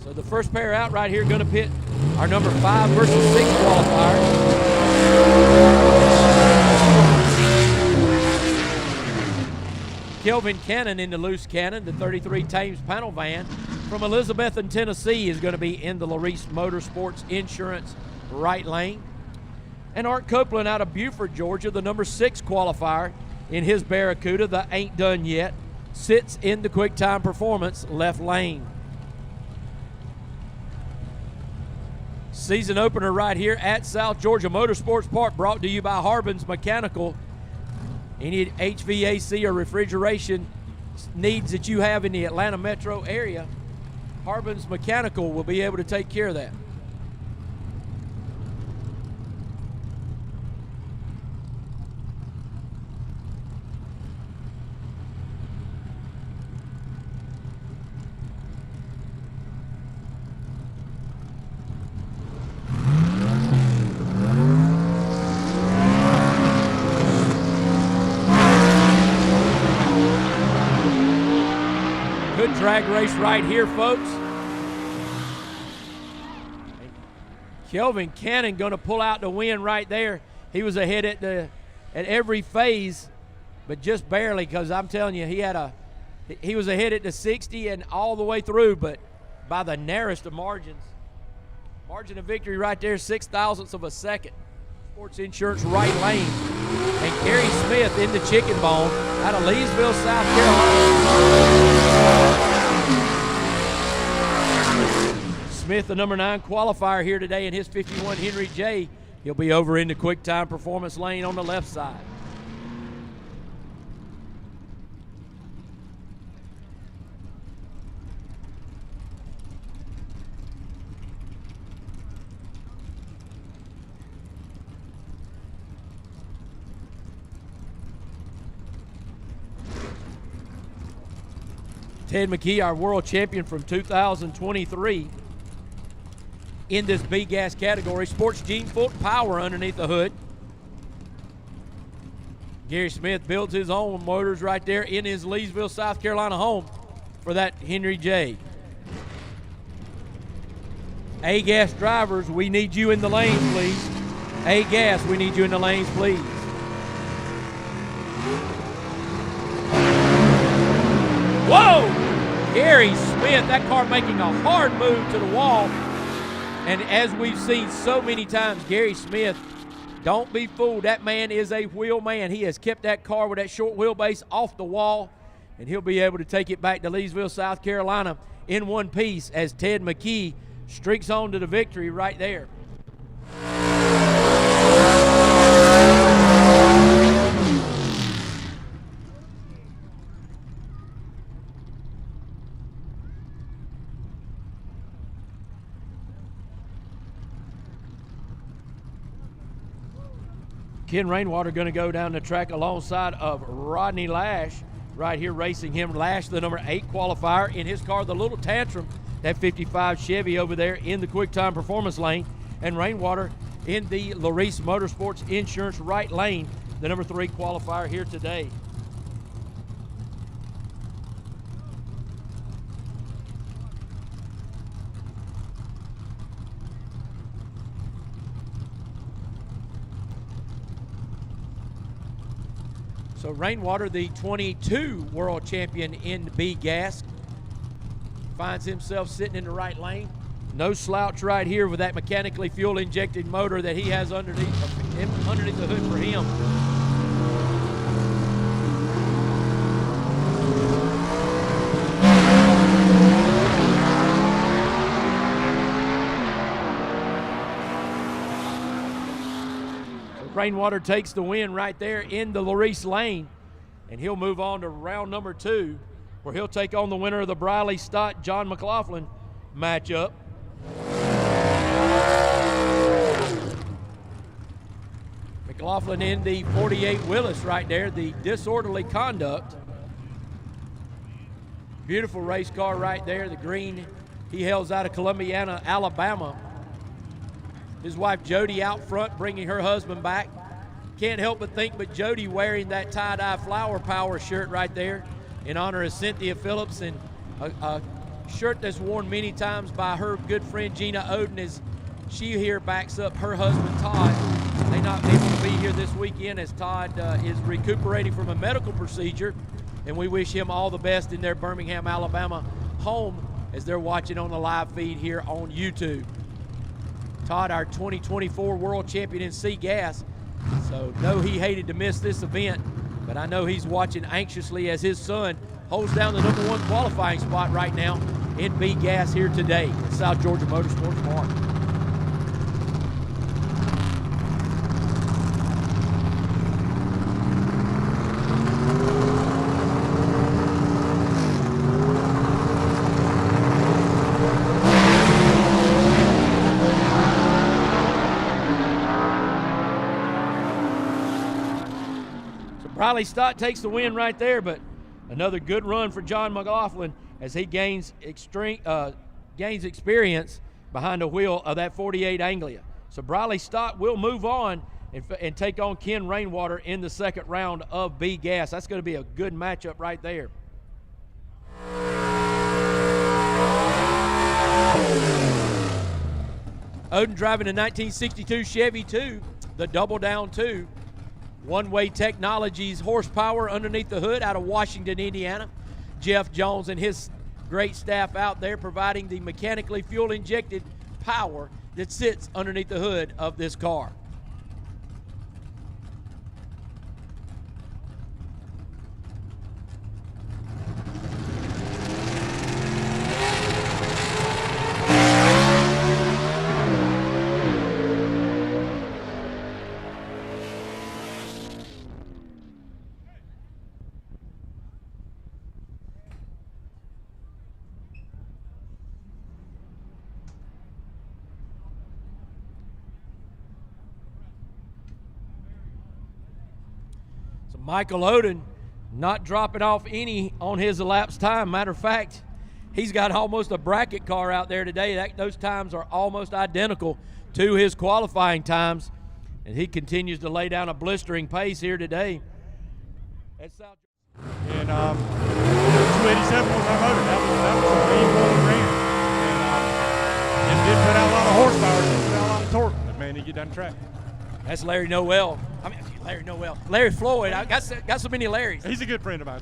So the first pair out right here going to pit our number 5 versus 6 qualifiers. Kelvin Cannon in the loose cannon, the 33 Thames panel van from Elizabethton, Tennessee, is going to be in the Larice Motorsports Insurance right lane. And Art Copeland out of Buford, Georgia, the number 6 qualifier in his Barracuda, the Ain't Done Yet, sits in the Quick Time Performance left lane. Season opener right here at South Georgia Motorsports Park, brought to you by Harbin's Mechanical. Any HVAC or refrigeration needs that you have in the Atlanta metro area, Harbin's Mechanical will be able to take care of that. Good drag race right here, folks. Kelvin Cannon going to pull out the win right there. He was ahead at every phase, but just barely, because I'm telling you, he was ahead at the 60 and all the way through, but by the narrowest of margins. Margin of victory right there, 0.06 of a second. Sports Insurance right lane. And Gary Smith in the chicken bone out of Leesville, South Carolina. Smith, the number 9 qualifier here today in his 51 Henry J. He'll be over in the Quick Time Performance lane on the left side. Ted Mcke, our world champion from 2023 in this B-Gas category. Sports Gene full power underneath the hood. Gary Smith builds his own motors right there in his Leesville, South Carolina home for that Henry J. A-Gas drivers, we need you in the lanes, please. A-Gas, we need you in the lanes, please. Whoa! Gary Smith, that car making a hard move to the wall. And as we've seen so many times, Gary Smith, don't be fooled. That man is a wheel man. He has kept that car with that short wheelbase off the wall, and he'll be able to take it back to Leesville, South Carolina in one piece as Ted Mcke streaks on to the victory right there. Ken Rainwater going to go down the track alongside of Rodney Lash right here racing him. Lash, the number 8 qualifier in his car, the Little Tantrum, that 55 Chevy over there in the Quick Time Performance lane. And Rainwater in the Larice Motorsports Insurance right lane, the number 3 qualifier here today. So Rainwater, the 22 world champion in B-Gas, finds himself sitting in the right lane. No slouch right here with that mechanically fuel-injected motor that he has underneath the hood for him. Rainwater takes the win right there in the Larice lane, and he'll move on to round number 2, where he'll take on the winner of the Briley Stott John McLaughlin matchup. McLaughlin in the 48 Willis right there, the disorderly conduct. Beautiful race car right there, the green. He hails out of Columbiana, Alabama. His wife Jody out front bringing her husband back. Can't help but think but Jody wearing that tie-dye Flower Power shirt right there in honor of Cynthia Phillips, and a shirt that's worn many times by her good friend Gina Oden, as she here backs up her husband Todd. They not able to be here this weekend as Todd is recuperating from a medical procedure, and we wish him all the best in their Birmingham, Alabama home as they're watching on the live feed here on YouTube. Todd, our 2024 world champion in C-Gas, so know he hated to miss this event, but I know he's watching anxiously as his son holds down the #1 qualifying spot right now in B-Gas here today at South Georgia Motorsports Park. Riley Stott takes the win right there, but another good run for John McLaughlin as he gains experience behind the wheel of that 48 Anglia. So Riley Stott will move on and take on Ken Rainwater in the second round of B-Gas. That's going to be a good matchup right there. Oden driving a 1962 Chevy 2, the Double Down 2. One-Way Technologies horsepower underneath the hood out of Washington, Indiana. Jeff Jones and his great staff out there providing the mechanically fuel-injected power that sits underneath the hood of this car. Michael Oden not dropping off any on his elapsed time. Matter of fact, he's got almost a bracket car out there today. Those times are almost identical to his qualifying times, and he continues to lay down a blistering pace here today at South Georgia. And 287 was our motor. That was a mean rolling ram. And it did put out a lot of horsepower, it did put out a lot of torque, but man, he get down the track. That's Larry Noel. Larry Floyd. I got so many Larrys. He's a good friend of mine.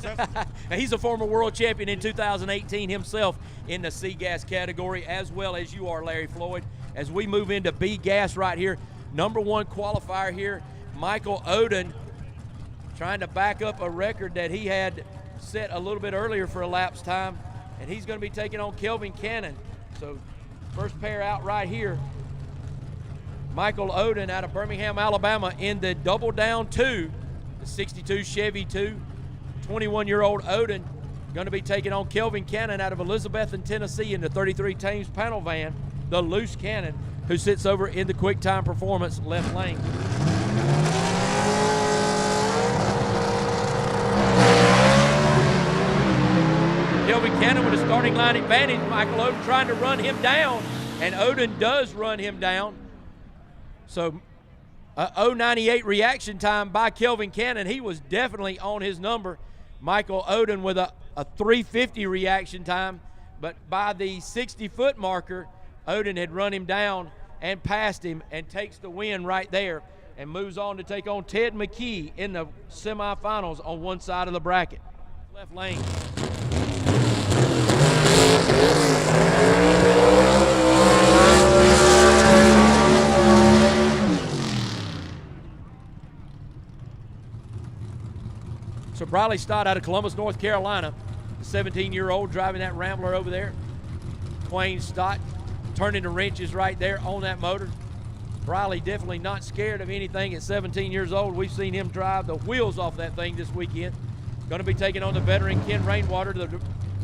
He's a former world champion in 2018 himself in the C-Gas category, as well as you are, Larry Floyd. As we move into B-Gas right here, #1 qualifier here, Michael Oden, trying to back up a record that he had set a little bit earlier for elapsed time, and he's going to be taking on Kelvin Cannon. So first pair out right here. Michael Oden out of Birmingham, Alabama in the Double Down 2, the 62 Chevy 2. 21-year-old Oden going to be taking on Kelvin Cannon out of Elizabethton, Tennessee in the 33 Thames panel van, the Loose Cannon, who sits over in the Quick Time Performance left lane. Kelvin Cannon with a starting line advantage. Michael Oden trying to run him down, and Oden does run him down. So 0.98 reaction time by Kelvin Cannon. He was definitely on his number. Michael Oden with a 350 reaction time, but by the 60-foot marker, Oden had run him down and passed him and takes the win right there and moves on to take on Ted Mcke in the semifinals on one side of the bracket. Left lane. So Riley Stott out of Columbus, North Carolina, the 17-year-old driving that Rambler over there. Quayne Stott turning the wrenches right there on that motor. Riley definitely not scared of anything at 17 years old. We've seen him drive the wheels off that thing this weekend. Going to be taking on the veteran Ken Rainwater,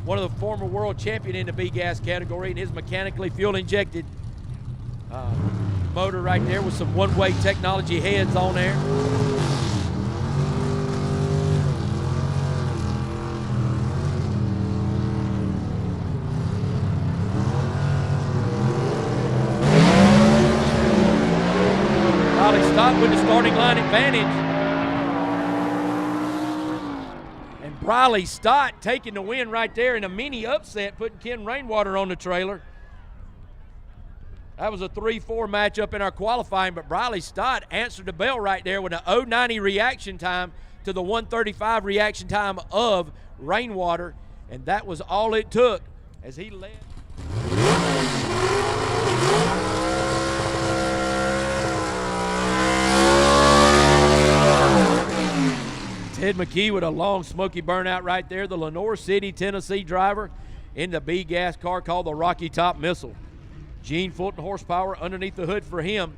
one of the former world champion in the B-Gas category, and his mechanically fuel-injected motor right there with some One-Way Technology heads on there. Stott with the starting line advantage. And Riley Stott taking the win right there in a mini upset, putting Ken Rainwater on the trailer. That was a 3-4 matchup in our qualifying, but Riley Stott answered the bell right there with an 0.90 reaction time to the 1:35 reaction time of Rainwater, and that was all it took as he led. Ted Mcke with a long smoky burnout right there, the Lenoir City, Tennessee driver in the B-gas car called the Rocky Top Missile. Gene Fulton horsepower underneath the hood for him.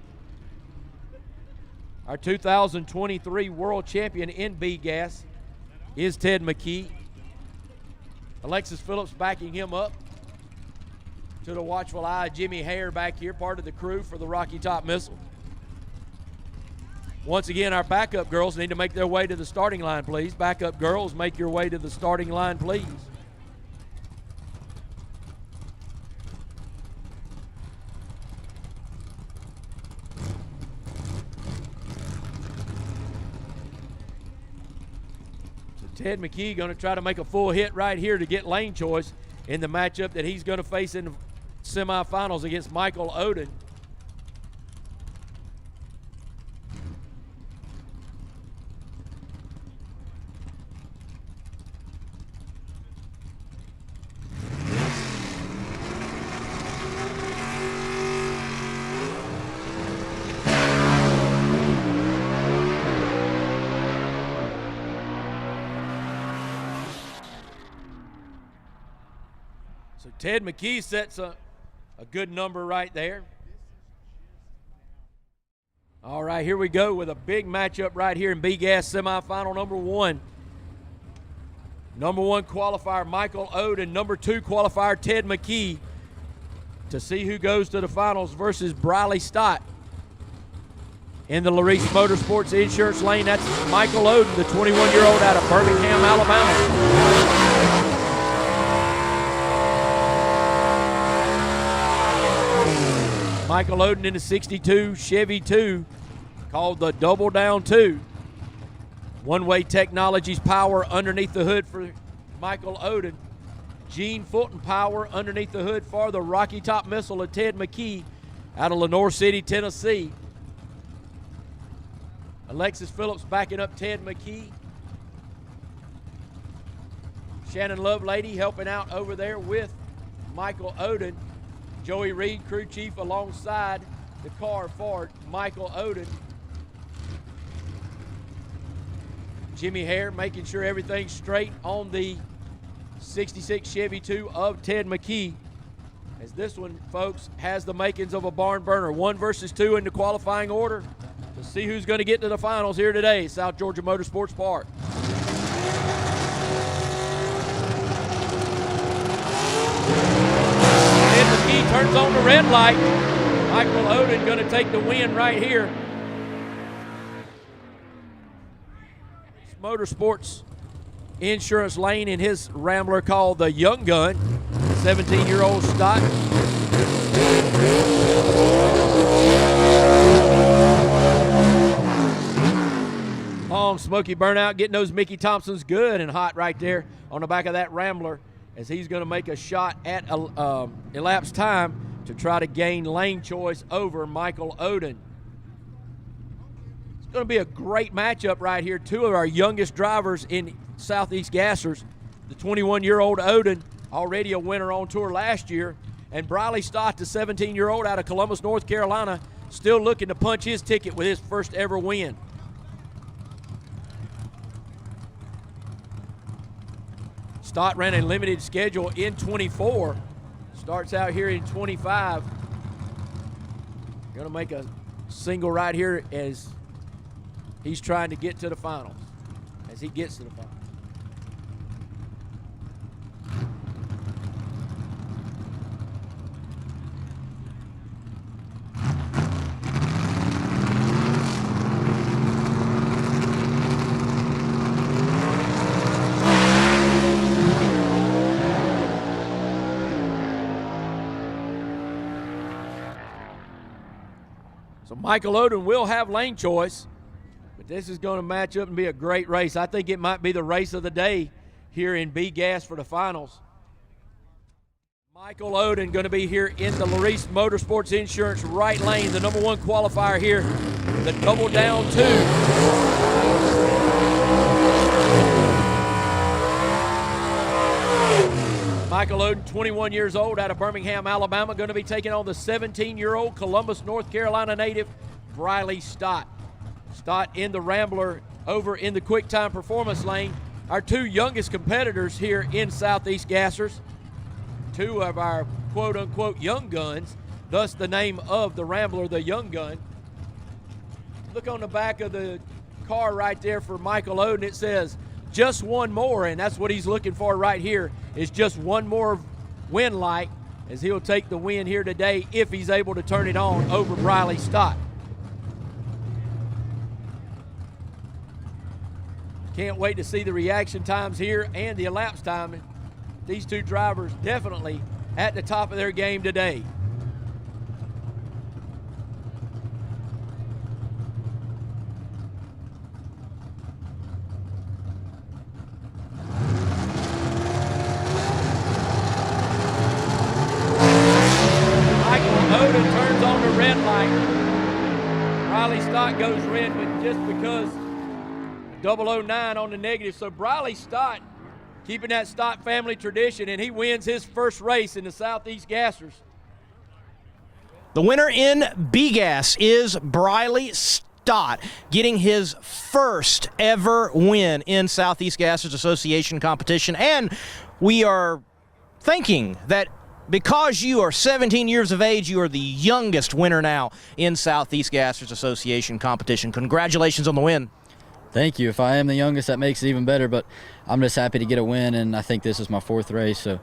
Our 2023 world champion in B-gas is Ted Mcke. Alexis Phillips backing him up. To the watchful eye of Jimmy Hare back here, part of the crew for the Rocky Top Missile. Once again, our backup girls need to make their way to the starting line, please. Backup girls, make your way to the starting line, please. So Ted Mcke going to try to make a full hit right here to get lane choice in the matchup that he's going to face in the semifinals against Michael Oden. So Ted Mcke sets a good number right there. All right, here we go with a big matchup right here in B-Gas semifinal number 1. Number 1 qualifier Michael Oden, number 2 qualifier Ted Mcke, to see who goes to the finals versus Riley Stott. In the Larice Motorsports Insurance Lane, that's Michael Oden, the 21-year-old out of Birmingham, Alabama. Michael Oden in the 62 Chevy 2 called the Double Down 2. One-way technologies power underneath the hood for Michael Oden. Gene Fulton power underneath the hood for the Rocky Top Missile of Ted Mcke out of Lenoir City, Tennessee. Alexis Phillips backing up Ted Mcke. Shannon Lovelady helping out over there with Michael Oden. Joey Reed, crew chief, alongside the car for Michael Oden. Jimmy Hare making sure everything's straight on the 66 Chevy 2 of Ted Mcke. As this one, folks, has the makings of a barn burner. 1 versus 2 in the qualifying order to see who's going to get to the finals here today, South Georgia Motorsports Park. He turns on the red light. Michael Oden going to take the win right here. Motorsports Insurance Lane in his Rambler called the Young Gun. 17-year-old Stot. Long smoky burnout, getting those Mickey Thompsons good and hot right there on the back of that Rambler, as he's going to make a shot at elapsed time to try to gain lane choice over Michael Oden. It's going to be a great matchup right here. 2 of our youngest drivers in Southeast Gassers. The 21-year-old Oden, already a winner on tour last year, and Riley Stott, the 17-year-old out of Columbus, North Carolina, still looking to punch his ticket with his first ever win. Stott ran a limited schedule in 24. Starts out here in 25. Going to make a single right here as he's trying to get to the finals. As he gets to the finals. So Michael Oden will have lane choice, but this is going to match up and be a great race. I think it might be the race of the day here in B-Gas for the finals. Michael Oden going to be here in the Larice Motorsports Insurance right lane, the number 1 qualifier here, the double down 2. Michael Oden, 21 years old, out of Birmingham, Alabama, going to be taking on the 17-year-old Columbus, North Carolina native, Briley Stot. Stot in the Rambler over in the quick time performance lane. Our 2 youngest competitors here in Southeast Gassers. 2 of our quote-unquote young guns, thus the name of the Rambler, the young gun. Look on the back of the car right there for Michael Oden. It says, just one more, and that's what he's looking for right here, is just one more win light, as he'll take the win here today if he's able to turn it on over Briley Stott. Can't wait to see the reaction times here and the elapsed time. These 2 drivers definitely at the top of their game today. Oden turns on the red light. Briley Stott goes red, but just because 009 on the negative. So Briley Stott keeping that Stott family tradition, and he wins his first race in the Southeast Gassers. The winner in B-Gas is Briley Stott, getting his first ever win in Southeast Gassers Association competition. And we are thinking that because you are 17 years of age, you are the youngest winner now in Southeast Gassers Association competition. Congratulations on the win. Thank you. If I am the youngest, that makes it even better, but I'm just happy to get a win, and I think this is my 4th race. So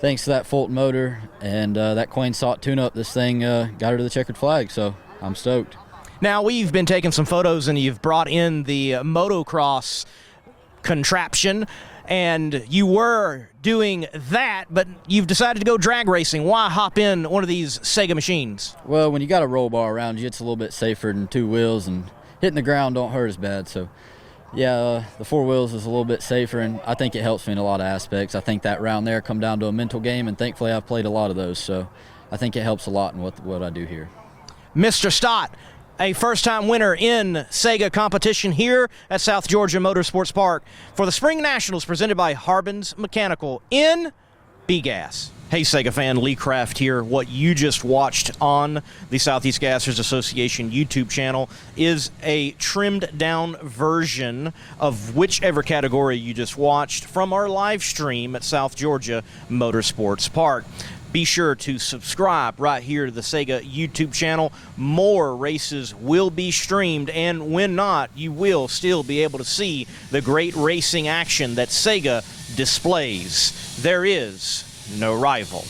thanks to that Fulton motor and that Quain Stott tune-up, this thing got her to the checkered flag, so I'm stoked. Now, we've been taking some photos, and you've brought in the motocross contraption, and you were doing that, but you've decided to go drag racing. Why hop in one of these SEGA machines? Well, when you got a roll bar around you, it's a little bit safer than 2 wheels, and hitting the ground don't hurt as bad. So, yeah, the 4 wheels is a little bit safer, and I think it helps me in a lot of aspects. I think that round there come down to a mental game, and thankfully I've played a lot of those. So I think it helps a lot in what I do here. Mr. Stott, a first-time winner in SEGA competition here at South Georgia Motorsports Park for the Spring Nationals presented by Harbin's Mechanical in B-Gas. Hey, SEGA fan, Lee Craft here. What you just watched on the Southeast Gassers Association YouTube channel is a trimmed-down version of whichever category you just watched from our live stream at South Georgia Motorsports Park. Be sure to subscribe right here to the SEGA YouTube channel. More races will be streamed, and when not, you will still be able to see the great racing action that SEGA displays. There is no rival.